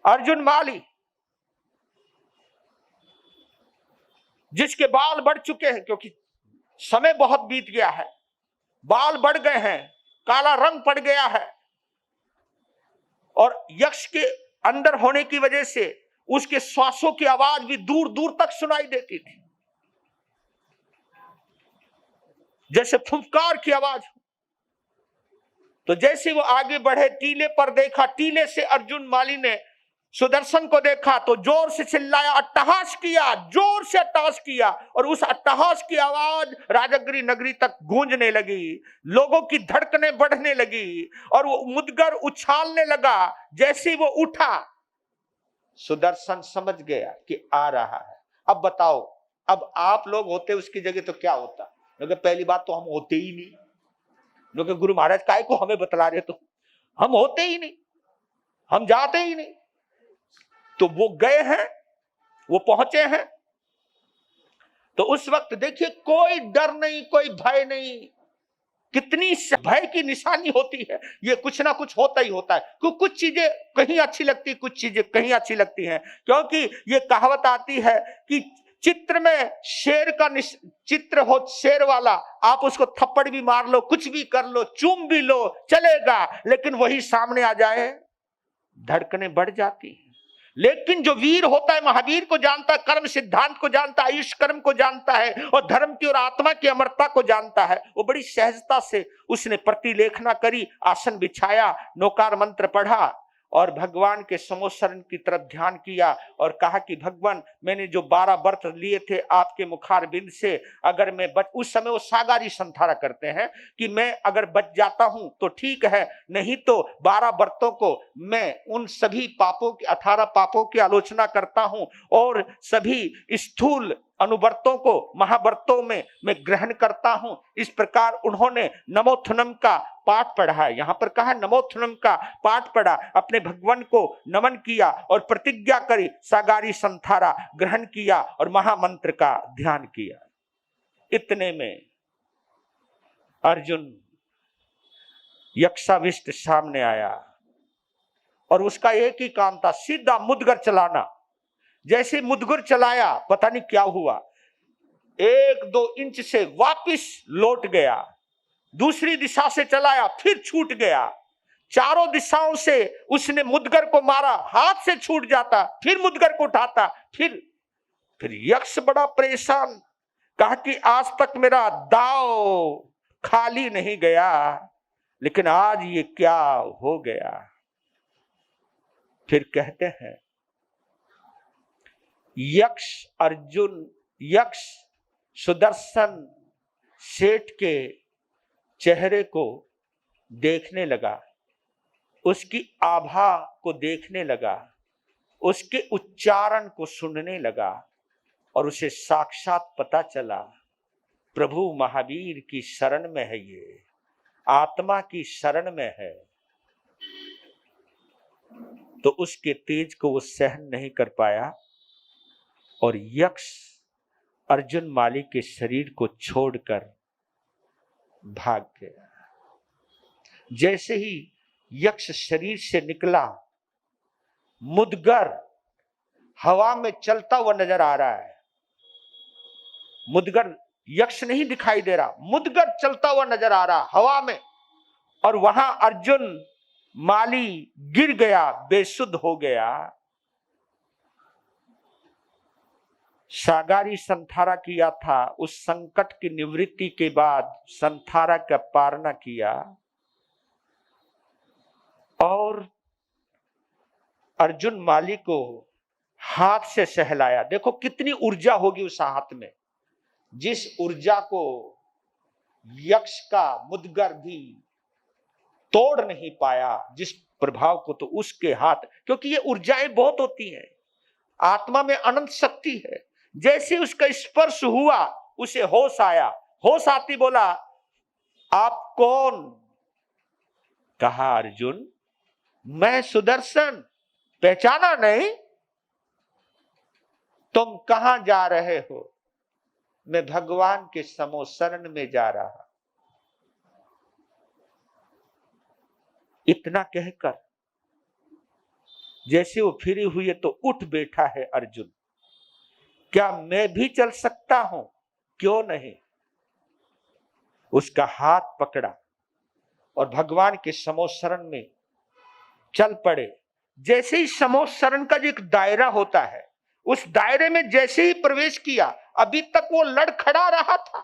अर्जुन माली, जिसके बाल बढ़ चुके हैं, क्योंकि समय बहुत बीत गया है, बाल बढ़ गए हैं, काला रंग पड़ गया है, और यक्ष के अंदर होने की वजह से उसके श्वासों की आवाज भी दूर दूर तक सुनाई देती थी, जैसे फुफकार की आवाज। तो जैसे वो आगे बढ़े, टीले पर देखा, टीले से अर्जुन माली ने सुदर्शन को देखा तो जोर से चिल्लाया, अट्टहास किया, जोर से अट्टहास किया, और उस अट्टहास की आवाज राजगिरी नगरी तक गूंजने लगी। लोगों की धड़कनें बढ़ने लगी और वो मुद्गर उछालने लगा। जैसे ही वो उठा, सुदर्शन समझ गया कि आ रहा है। अब बताओ, अब आप लोग होते उसकी जगह तो क्या होता? क्योंकि पहली बात तो हम होते ही नहीं, क्योंकि गुरु महाराज काय को हमें बतला रहे, तो हम होते ही नहीं, हम जाते ही नहीं। तो वो गए हैं, वो पहुंचे हैं, तो उस वक्त देखिए कोई डर नहीं, कोई भय नहीं। कितनी भय की निशानी होती है, ये कुछ ना कुछ होता ही होता है। कुछ चीजें कहीं अच्छी लगती, कुछ चीजें कहीं अच्छी लगती हैं, क्योंकि ये कहावत आती है कि चित्र में शेर का चित्र हो, शेर वाला, आप उसको थप्पड़ भी मार लो, कुछ भी कर लो, चूम भी लो, चलेगा, लेकिन वही सामने आ जाए, धड़कनें बढ़ जाती हैं। लेकिन जो वीर होता है महावीर को जानता है, कर्म सिद्धांत को जानता है, आयुष कर्म को जानता है और धर्म की और आत्मा की अमरता को जानता है, वो बड़ी सहजता से उसने प्रतिलेखना करी, आसन बिछाया, नौकार मंत्र पढ़ा और भगवान के समोसरण की तरफ ध्यान किया और कहा कि भगवान, मैंने जो 12 व्रत लिए थे आपके मुखार बिंद से, अगर मैं उस समय वो सागारी संथारा करते हैं कि मैं अगर बच जाता हूं तो ठीक है, नहीं तो 12 व्रतों को मैं उन सभी पापों की 18 पापों की आलोचना करता हूं और सभी स्थूल अनुवर्तों को महावर्तों में मैं ग्रहण करता हूं। इस प्रकार उन्होंने नमोथुनम का पाठ पढ़ा है, यहां पर कहा नमोथुनम का पाठ पढ़ा, अपने भगवान को नमन किया और प्रतिज्ञा करी, सागारी संथारा ग्रहण किया और महामंत्र का ध्यान किया। इतने में अर्जुन यक्षाविष्ट सामने आया और उसका एक ही काम था, सीधा मुदगर चलाना। जैसे मुदगर चलाया, पता नहीं क्या हुआ, 1-2 इंच से वापिस लौट गया, दूसरी दिशा से चलाया फिर छूट गया, चारों दिशाओं से उसने मुदगर को मारा, हाथ से छूट जाता, फिर मुदगर को उठाता, फिर यक्ष बड़ा परेशान, कहा कि आज तक मेरा दाव खाली नहीं गया, लेकिन आज ये क्या हो गया। फिर कहते हैं यक्ष सुदर्शन सेठ के चेहरे को देखने लगा, उसकी आभा को देखने लगा, उसके उच्चारण को सुनने लगा और उसे साक्षात पता चला प्रभु महावीर की शरण में है, ये आत्मा की शरण में है। तो उसके तेज को वो सहन नहीं कर पाया और यक्ष अर्जुन माली के शरीर को छोड़कर भाग गया। जैसे ही यक्ष शरीर से निकला, मुदगर हवा में चलता हुआ नजर आ रहा है। मुदगर, यक्ष नहीं दिखाई दे रहा, मुदगर चलता हुआ नजर आ रहा हवा में, और वहां अर्जुन माली गिर गया, बेसुध हो गया। सागारी संथारा किया था, उस संकट की निवृत्ति के बाद संथारा का पारना किया और अर्जुन माली को हाथ से सहलाया। देखो कितनी ऊर्जा होगी उस हाथ में, जिस ऊर्जा को यक्ष का मुदगर भी तोड़ नहीं पाया, जिस प्रभाव को, तो उसके हाथ, क्योंकि ये ऊर्जाएं बहुत होती हैं, आत्मा में अनंत शक्ति है। जैसे उसका स्पर्श हुआ उसे होश आया, होश आती बोला, आप कौन? कहा अर्जुन, मैं सुदर्शन, पहचाना नहीं? तुम कहां जा रहे हो? मैं भगवान के समोसरण में जा रहा। इतना कहकर जैसे वो फिरी हुई है तो उठ बैठा है अर्जुन। क्या मैं भी चल सकता हूं? क्यों नहीं? उसका हाथ पकड़ा और भगवान के समोसरण में चल पड़े। जैसे ही समोसरण का जो एक दायरा होता है, उस दायरे में जैसे ही प्रवेश किया, अभी तक वो लड़खड़ा रहा था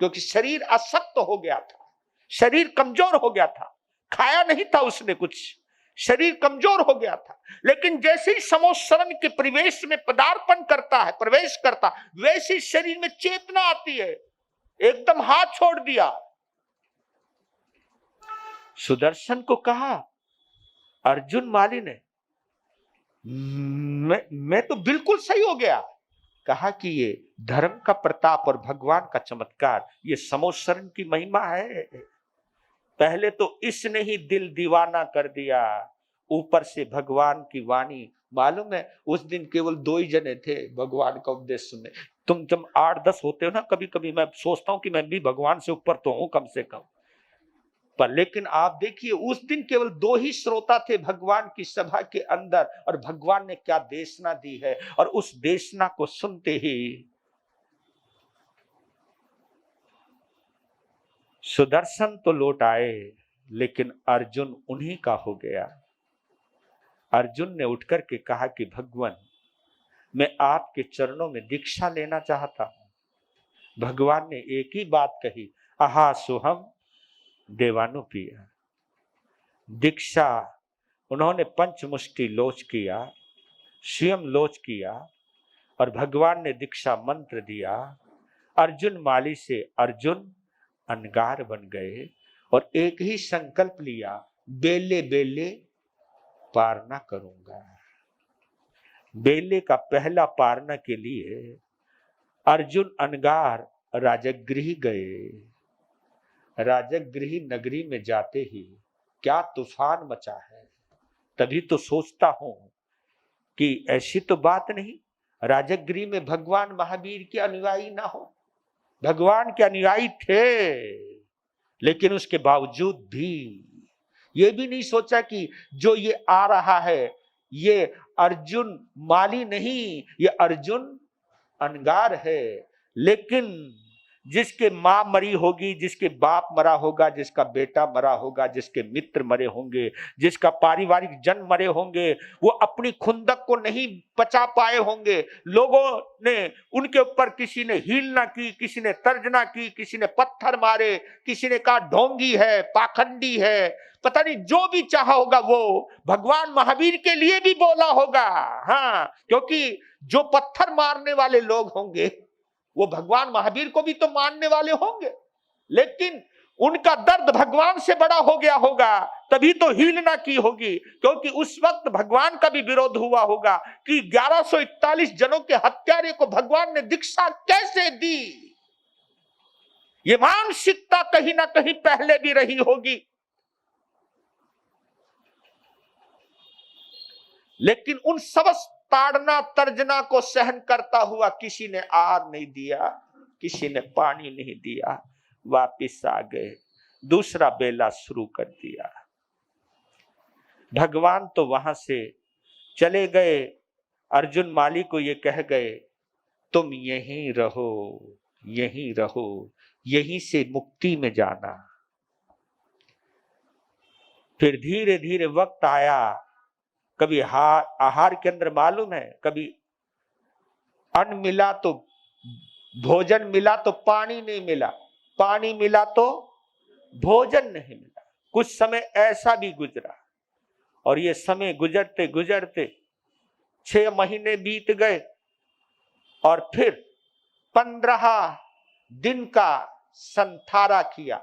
क्योंकि शरीर अशक्त हो गया था, शरीर कमजोर हो गया था, खाया नहीं था उसने कुछ, शरीर कमजोर हो गया था। लेकिन जैसे ही समोसरण के प्रवेश में पदार्पण करता है, प्रवेश करता, वैसे शरीर में चेतना आती है, एकदम हाथ छोड़ दिया। सुदर्शन को कहा अर्जुन माली ने, मैं तो बिल्कुल सही हो गया। कहा कि ये धर्म का प्रताप और भगवान का चमत्कार, ये समोसरण की महिमा है। पहले तो इसने ही दिल दीवाना कर दिया, ऊपर से भगवान की वाणी। मालूम है उस दिन केवल 2 ही जने थे भगवान का उपदेश सुनने। तुम जब 8-10 होते हो ना, कभी कभी मैं सोचता हूं कि मैं भी भगवान से ऊपर तो हूं कम से कम, पर लेकिन आप देखिए उस दिन केवल 2 ही श्रोता थे भगवान की सभा के अंदर, और भगवान ने क्या देशना दी है। और उस देशना को सुनते ही सुदर्शन तो लौट आए, लेकिन अर्जुन उन्हीं का हो गया। अर्जुन ने उठकर के कहा कि भगवान, मैं आपके चरणों में दीक्षा लेना चाहता हूं। भगवान ने एक ही बात कही, आहा सोहम देवानुपिया। दीक्षा उन्होंने पंचमुष्टि लोच किया, स्वयं लोच किया और भगवान ने दीक्षा मंत्र दिया। अर्जुन माली से अर्जुन अनगार बन गए और एक ही संकल्प लिया, बेले बेले पार ना करूंगा। बेले का पहला पारना के लिए अर्जुन अनगार राजगृह गए। राजगृह नगरी में जाते ही क्या तूफान मचा है। तभी तो सोचता हूं कि ऐसी तो बात नहीं, राजगृह में भगवान महावीर के अनुयायी ना हो। भगवान के अनुयायी थे, लेकिन उसके बावजूद भी ये भी नहीं सोचा कि जो ये आ रहा है ये अर्जुन माली नहीं, ये अर्जुन अनगार है। लेकिन जिसके मां मरी होगी, जिसके बाप मरा होगा, जिसका बेटा मरा होगा, जिसके मित्र मरे होंगे, जिसका पारिवारिक जन मरे होंगे, वो अपनी खुंदक को नहीं बचा पाए होंगे। लोगों ने उनके ऊपर, किसी ने हील ना की, किसी ने तर्जना की, किसी ने पत्थर मारे, किसी ने कहा ढोंगी है, पाखंडी है, पता नहीं जो भी चाहा होगा वो भगवान महावीर के लिए भी बोला होगा। हाँ, क्योंकि जो पत्थर मारने वाले लोग होंगे वो भगवान महावीर को भी तो मानने वाले होंगे, लेकिन उनका दर्द भगवान से बड़ा हो गया होगा, तभी तो हील ना की होगी। क्योंकि उस वक्त भगवान का भी विरोध हुआ होगा कि 1141 जनों के हत्यारे को भगवान ने दीक्षा कैसे दी। ये मानसिकता कहीं ना कहीं पहले भी रही होगी, लेकिन उन सब ताड़ना तर्जना को सहन करता हुआ किसी ने आहार नहीं दिया, किसी ने पानी नहीं दिया, वापिस आ गए, दूसरा बेला शुरू कर दिया। भगवान तो वहां से चले गए। अर्जुन माली को ये कह गए, तुम यहीं रहो, यहीं रहो, यहीं से मुक्ति में जाना। फिर धीरे धीरे वक्त आया, कभी आहार के अंदर मालूम है, कभी अन्न मिला तो भोजन मिला तो पानी नहीं मिला, पानी मिला तो भोजन नहीं मिला। कुछ समय ऐसा भी गुजरा और ये समय गुजरते गुजरते 6 महीने बीत गए और फिर 15 दिन का संथारा किया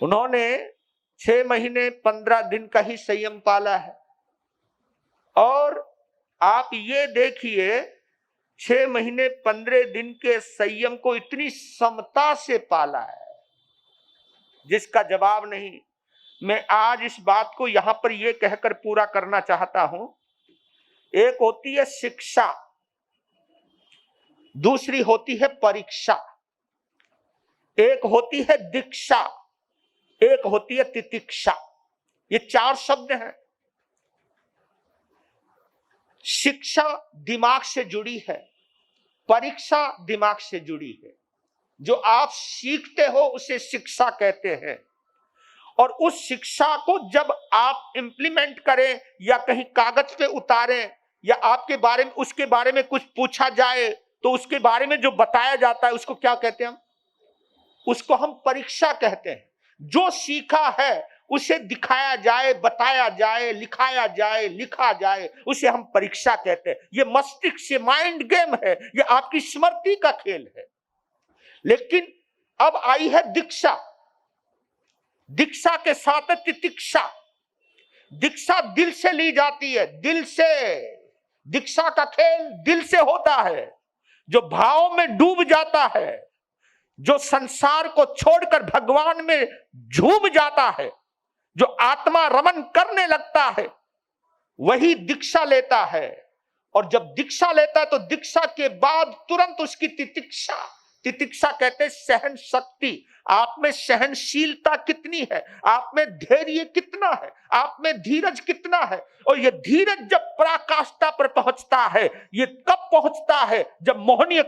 उन्होंने। 6 महीने 15 दिन का ही संयम पाला है। और आप ये देखिए, 6 महीने 15 दिन के संयम को इतनी समता से पाला है जिसका जवाब नहीं। मैं आज इस बात को यहां पर यह कहकर पूरा करना चाहता हूं। एक होती है शिक्षा, दूसरी होती है परीक्षा, एक होती है दीक्षा, एक होती है तितिक्षा। ये 4 शब्द हैं। शिक्षा दिमाग से जुड़ी है, परीक्षा दिमाग से जुड़ी है। जो आप सीखते हो उसे शिक्षा कहते हैं, और उस शिक्षा को जब आप इंप्लीमेंट करें या कहीं कागज पे उतारें या आपके बारे में, उसके बारे में कुछ पूछा जाए तो उसके बारे में जो बताया जाता है उसको क्या कहते हैं हम? उसको हम परीक्षा कहते हैं। जो सीखा है उसे दिखाया जाए, बताया जाए, लिखाया जाए, लिखा जाए, उसे हम परीक्षा कहते हैं। ये मस्तिष्क से माइंड गेम है, ये आपकी स्मृति का खेल है। लेकिन अब आई है दीक्षा। दीक्षा के साथ तितिक्षा। दीक्षा दिल से ली जाती है, दिल से। दीक्षा का खेल दिल से होता है। जो भाव में डूब जाता है, जो संसार को छोड़कर भगवान में झूम जाता है, जो आत्मा रमन करने लगता है, वही दीक्षा लेता है। और जब दीक्षा लेता है तो दीक्षा के बाद तुरंत उसकी तितिक्षा। तितिक्षा कहते हैं सहन शक्ति। आप में सहनशीलता कितनी है, आप में धैर्य कितना है, आप में धीरज कितना है। और ये धीरज जब पराकाष्ठा पर पहुंचता है, ये कब पहुंचता है? जब मोहनीय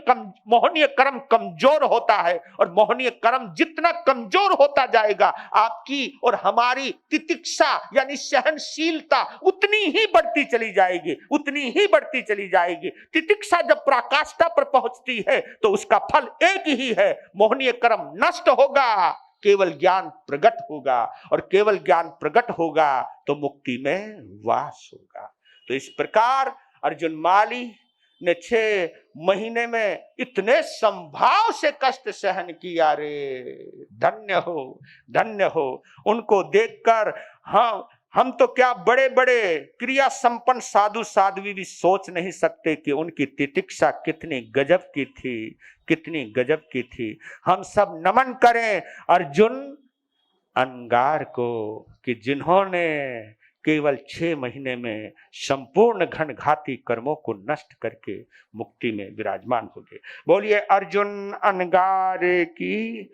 कर्म कमजोर होता है। और मोहनीय कर्म जितना कमजोर होता जाएगा, आपकी और हमारी तितिक्षा यानी सहनशीलता उतनी ही बढ़ती चली जाएगी, उतनी ही बढ़ती चली जाएगी। तितिक्षा जब पराकाष्ठा पर पहुंचती है तो उसका फल एक ही है, मोहनीय कर्म नष्ट होगा, केवल ज्ञान प्रकट होगा। और केवल ज्ञान प्रकट होगा तो मुक्ति में वास होगा। तो इस प्रकार अर्जुन माली ने 6 महीने में इतने संभाव से कष्ट सहन किया। रे धन्य हो, धन्य हो। उनको देखकर हम तो क्या बड़े बड़े क्रिया संपन्न साधु साध्वी भी सोच नहीं सकते कि उनकी तितिक्षा कितनी गजब की थी, कितनी गजब की थी। हम सब नमन करें अर्जुन अंगार को कि जिन्होंने केवल 6 महीने में संपूर्ण घनघाती कर्मों को नष्ट करके मुक्ति में विराजमान हो गए। बोलिए अर्जुन अंगार की।